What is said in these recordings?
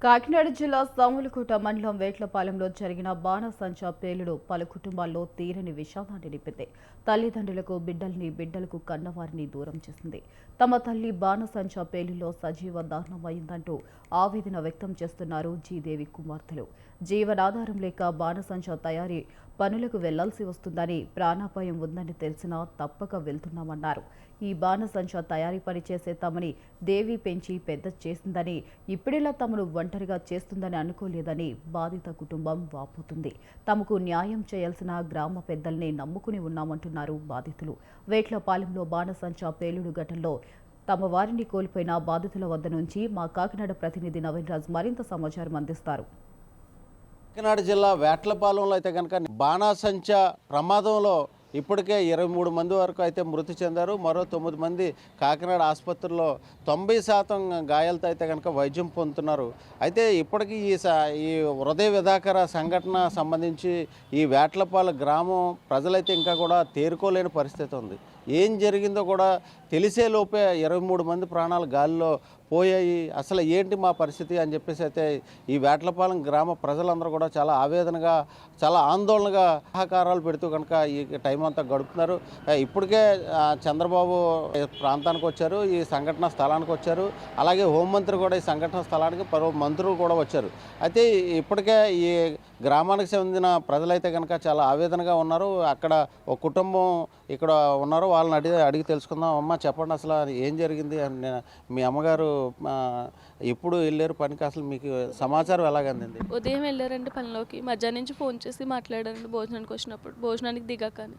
కాకినాడ జిల్లా సామర్లకోట మండలం వేట్లపాలెంలో జరిగిన బాణసంచా పేలుడు పలు కుటుంబాల్లో తీరని విషాదాన్ని నింపింది. తల్లిదండ్రులకు బిడ్డలకు కన్నవారిని దూరం చేసింది. తమ తల్లి బాణసంచా పేలులో సజీవ దారుణమైందంటూ ఆవేదన వ్యక్తం చేస్తున్నారు జీదేవి కుమార్తెలు. జీవనాధారం లేక బాణసంచా తయారీ పనులకు వెళ్లాల్సి వస్తుందని, ప్రాణాపాయం ఉందని తెలిసినా తప్పక వెళ్తున్నామన్నారు. ఈ బాణసంచా తయారీ పని చేసే తమని దేవి పెంచి పెద్ద చేసిందని, ఇప్పుడిలా తమను ఒంటరిగా చేస్తుందని అనుకోలేదని బాధిత కుటుంబం వాపోతుంది. తమకు న్యాయం చేయాల్సిన గ్రామ పెద్దల్ని నమ్ముకుని ఉన్నామంటున్నారు బాధితులు. వేట్లపాలెంలో బాణసంచా పేలుడు ఘటనలో తమ వారిని కోల్పోయిన బాధితుల వద్ద నుంచి మా కాకినాడ ప్రతినిధి నవీన్ రాజ్ మరింత సమాచారం అందిస్తారు. కాకినాడ జిల్లా వేట్లపాలెంలో అయితే కనుక బాణాసంచా ప్రమాదంలో ఇప్పటికే 23 మంది వరకు అయితే మృతి చెందారు. మరో 9 మంది కాకినాడ ఆసుపత్రిలో 90% గాయాలతో అయితే కనుక వైద్యం పొందుతున్నారు. అయితే ఇప్పటికీ ఈ హృదయ విదాకర సంఘటన సంబంధించి ఈ వేట్లపాలెం గ్రామం ప్రజలైతే ఇంకా కూడా తేరుకోలేని పరిస్థితి ఉంది. ఏం జరిగిందో కూడా తెలిసే లోపే 23 మంది ప్రాణాలు గాలిలో పోయాయి. అసలు ఏంటి మా పరిస్థితి అని చెప్పేసి అయితే ఈ వేట్లపాలెం గ్రామ ప్రజలందరూ కూడా చాలా ఆవేదనగా, చాలా ఆందోళనగా సహకారాలు పెడుతూ కనుక ఈ టైం అంతా గడుపుతున్నారు. ఇప్పటికే చంద్రబాబు ప్రాంతానికి వచ్చారు, ఈ సంఘటన స్థలానికి వచ్చారు. అలాగే హోంమంత్రి కూడా ఈ సంఘటన స్థలానికి పలు మంత్రులు కూడా వచ్చారు. అయితే ఇప్పటికే ఈ గ్రామానికి చెందిన ప్రజలైతే కనుక చాలా ఆవేదనగా ఉన్నారు. అక్కడ ఒక కుటుంబం ఇక్కడ ఉన్నారు, వాళ్ళని అడిగి తెలుసుకుందాం. అమ్మ చెప్పండి, అసలు ఏం జరిగింది? మీ అమ్మగారు ఎప్పుడు వెళ్ళారు పనికి? అసలు మీకు సమాచారం ఎలాగంది? ఉదయం వెళ్ళారండి పనిలోకి. మధ్యాహ్నం నుంచి ఫోన్ చేసి మాట్లాడారండి భోజనానికి వచ్చినప్పుడు, భోజనానికి దిగాకని.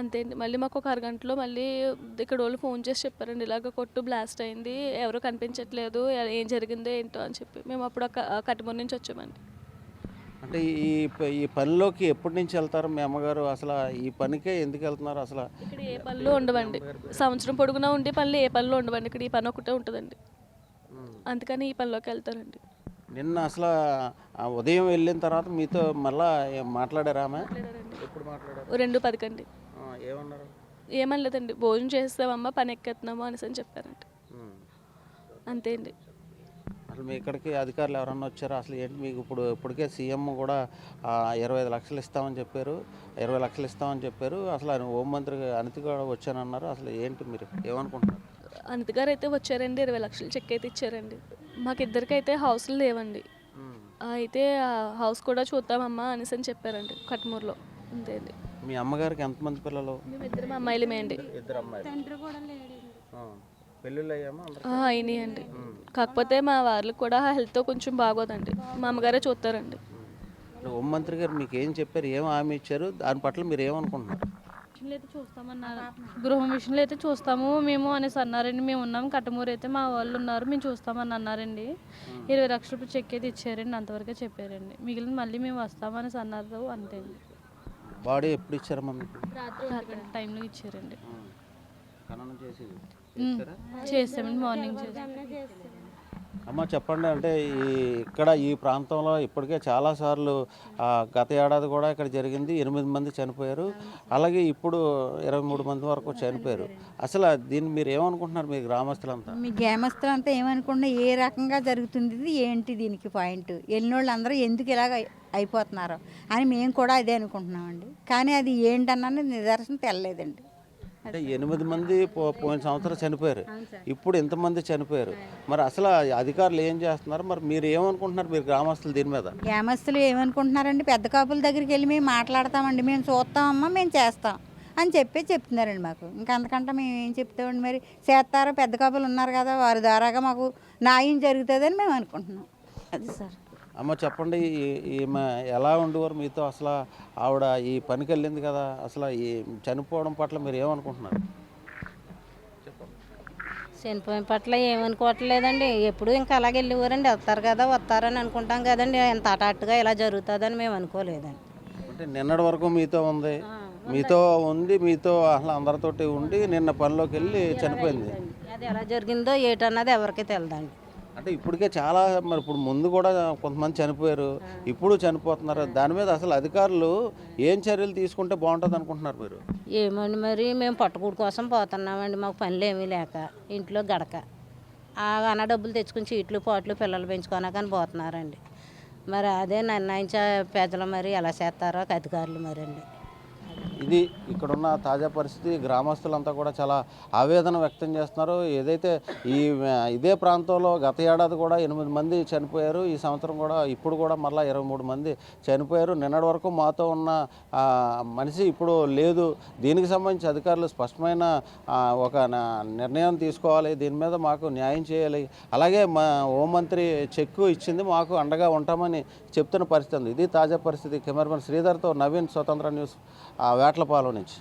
అంతే అండి. మళ్ళీ మాకు ఒక అరగంటలో మళ్ళీ ఇక్కడ వాళ్ళు ఫోన్ చేసి చెప్పారండి, ఇలాగ కొట్టు బ్లాస్ట్ అయింది, ఎవరో కనిపించట్లేదు, ఏం జరిగిందో ఏంటో అని చెప్పి. మేము అప్పుడు కట్టుమూరు నుంచి వచ్చామండి. అంటే ఈ పనిలోకి ఎప్పటి నుంచి వెళ్తారు మీ అమ్మగారు? అసలు ఈ పనికే ఎందుకు వెళ్తున్నారు? అసలు ఇక్కడ ఏ పనులు ఉండవండి, సంవత్సరం పొడుగునా ఉండే పనులు ఏ పనులు ఉండవండి. ఇక్కడ ఈ పని ఒకటే ఉంటుందండి, అందుకని ఈ పనిలోకి వెళ్తారండి. నిన్న అసలు ఉదయం వెళ్ళిన తర్వాత మీతో మళ్ళీ మాట్లాడారా? ఎప్పుడు మాట్లాడారు? 2:10 ఏమన్నారు? ఏమనలేదండి, భోజనం చేస్తామమ్మా, పని ఎక్కేస్తున్నాము అనేసి అని చెప్పారండి. అంతే అండి. అసలు మీ ఇక్కడికి అధికారులు ఎవరన్నా వచ్చారా? అసలు ఏంటి మీకు ఇప్పటికే సీఎం కూడా 25 లక్షలు ఇస్తామని చెప్పారు, 20 లక్షలు ఇస్తామని చెప్పారు. అసలు ఆయన హోంమంత్రి అనిత కూడా వచ్చానన్నారు. అసలు ఏంటి, మీరు ఏమనుకుంటున్నారు? అనిత గారు అయితే వచ్చారండి, 20 లక్షలు చెక్ అయితే ఇచ్చారండి. మాకిద్దరికైతే హౌస్లు లేవండి. అయితే హౌస్ కూడా చూద్దామమ్మా అనేసి అని చెప్పారండి కట్మూరులో. అంతే అండి. మీ అమ్మగారికి ఎంతమంది పిల్లలు? మేము ఇద్దరు అమ్మాయిలమే అండి. ఇద్దరు అమ్మాయిలు. పెళ్ళిళ్ళు అయ్యామా? అయినాయి అండి. కాకపోతే మా వాళ్ళకి కూడా హెల్త్ కొంచెం బాగోదండి, మా అమ్మగారే చూస్తారండి. హోంమంత్రి గారు మీకు ఏం చెప్పారు, ఏం హామీ ఇచ్చారు? దాని పట్ల మీరు ఏమనుకుంటున్నారు? అయితే చూస్తామన్నారు, గృహం విషయంలో అయితే చూస్తాము మేము అనేసి అన్నారండి. మేము ఉన్నాము కట్టమూరు, అయితే మా వాళ్ళు ఉన్నారు, మేము చూస్తామని అన్నారండి. 20 లక్షల రూపాయలు చెక్ అయితే ఇచ్చారండి, అంతవరకే చెప్పారండి. మిగిలిన మళ్ళీ మేము వస్తామనేసి అన్నారు. అంతే అండి. బాడీ ఎప్పుడు ఇచ్చారమ్మా మీకు? రాత్రి టైంలో ఇచ్చారండి. చేసామండి, మార్నింగ్ చేసాం. అమ్మ చెప్పండి, అంటే ఇక్కడ ఈ ప్రాంతంలో ఇప్పటికే చాలాసార్లు గత ఏడాది కూడా ఇక్కడ జరిగింది, 8 మంది చనిపోయారు. అలాగే ఇప్పుడు 23 మంది వరకు చనిపోయారు. అసలు దీన్ని మీరు ఏమనుకుంటున్నారు, మీ గ్రామస్తులంతా? మీ గ్రామస్తులంతా ఏమనుకుంటున్నా, ఏ రకంగా జరుగుతుంది, ఏంటి దీనికి పాయింట్, వెళ్ళినోళ్ళందరూ ఎందుకు ఇలాగ అయిపోతున్నారు అని మేము కూడా అదే అనుకుంటున్నామండి. కానీ అది ఏంటన్నది నిదర్శనం తెల్లలేదండి. అంటే 8 మంది పోయిన సంవత్సరం చనిపోయారు, ఇప్పుడు ఇంతమంది చనిపోయారు. మరి అసలు అధికారులు ఏం చేస్తున్నారు? మరి మీరు ఏమనుకుంటున్నారు, మీరు గ్రామస్తులు దీని మీద? గ్రామస్తులు ఏమనుకుంటున్నారండి, పెద్ద కాపుల దగ్గరికి వెళ్ళి మేము మాట్లాడతామండి, మేము చూస్తామమ్మా, మేము చేస్తాం అని చెప్తున్నారండి మాకు. ఇంకా అంతకంటే మేము ఏం చెప్తామండి? మరి చేస్తారో, పెద్ద కాపులు ఉన్నారు కదా, వారి ద్వారాగా మాకు న్యాయం జరుగుతుందని మేము అనుకుంటున్నాం. అది సార్. అమ్మ చెప్పండి, ఈమె ఎలా ఉండేవారు మీతో? అసలు ఆవిడ ఈ పనికి వెళ్ళింది కదా, అసలు ఈ చనిపోవడం పట్ల మీరు ఏమనుకుంటున్నారు? చనిపోయిన పట్ల ఏమనుకోవట్లేదండి, ఎప్పుడు ఇంకా అలాగే వెళ్ళేవారండి. వస్తారు కదా, వస్తారని అనుకుంటాం కదండి. ఎంత హఠాత్తుగా ఇలా జరుగుతుందని మేము అనుకోలేదండి. అంటే నిన్నటి వరకు మీతో ఉంది, మీతో అసలు అందరితోటి ఉండి నిన్న పనిలోకి వెళ్ళి చనిపోయింది. అది ఎలా జరిగిందో ఏటన్నది ఎవరికి తెలియదండి. అంటే ఇప్పటికే చాలా, మరి ఇప్పుడు ముందు కూడా కొంతమంది చనిపోయారు, ఇప్పుడు చనిపోతున్నారు. దాని మీద అసలు అధికారులు ఏం చర్యలు తీసుకుంటే బాగుంటుంది అనుకుంటున్నారు మీరు? ఏమండి, మరి మేము పట్టుకూడు కోసం పోతున్నామండి, మాకు పనులు ఏమీ లేక ఇంట్లో గడక. ఆ అన్న డబ్బులు తెచ్చుకుని చీట్లు పాట్లు పిల్లలు పెంచుకోనకని పోతున్నారండి. మరి అదే నిర్ణయించే ప్రజలు మరి ఎలా చేస్తారో అధికారులు మరి అండి. ఇది ఇక్కడున్న తాజా పరిస్థితి. గ్రామస్తులంతా కూడా చాలా ఆవేదన వ్యక్తం చేస్తున్నారు. ఏదైతే ఇదే ప్రాంతంలో గత ఏడాది కూడా 8 మంది చనిపోయారు. ఈ సంవత్సరం కూడా ఇప్పుడు కూడా మళ్ళీ 23 మంది చనిపోయారు. నిన్నటి వరకు మాతో ఉన్న మనిషి ఇప్పుడు లేదు. దీనికి సంబంధించి అధికారులు స్పష్టమైన ఒక నిర్ణయం తీసుకోవాలి. దీని మీద మాకు న్యాయం చేయాలి. అలాగే మా హోంమంత్రి చెక్కు ఇచ్చింది, మాకు అండగా ఉంటామని చెప్తున్న పరిస్థితి ఉంది. ఇది తాజా పరిస్థితి. కెమెరామెన్ శ్రీధర్తో నవీన్, స్వతంత్ర న్యూస్, వేట్లపాలెం నుంచి.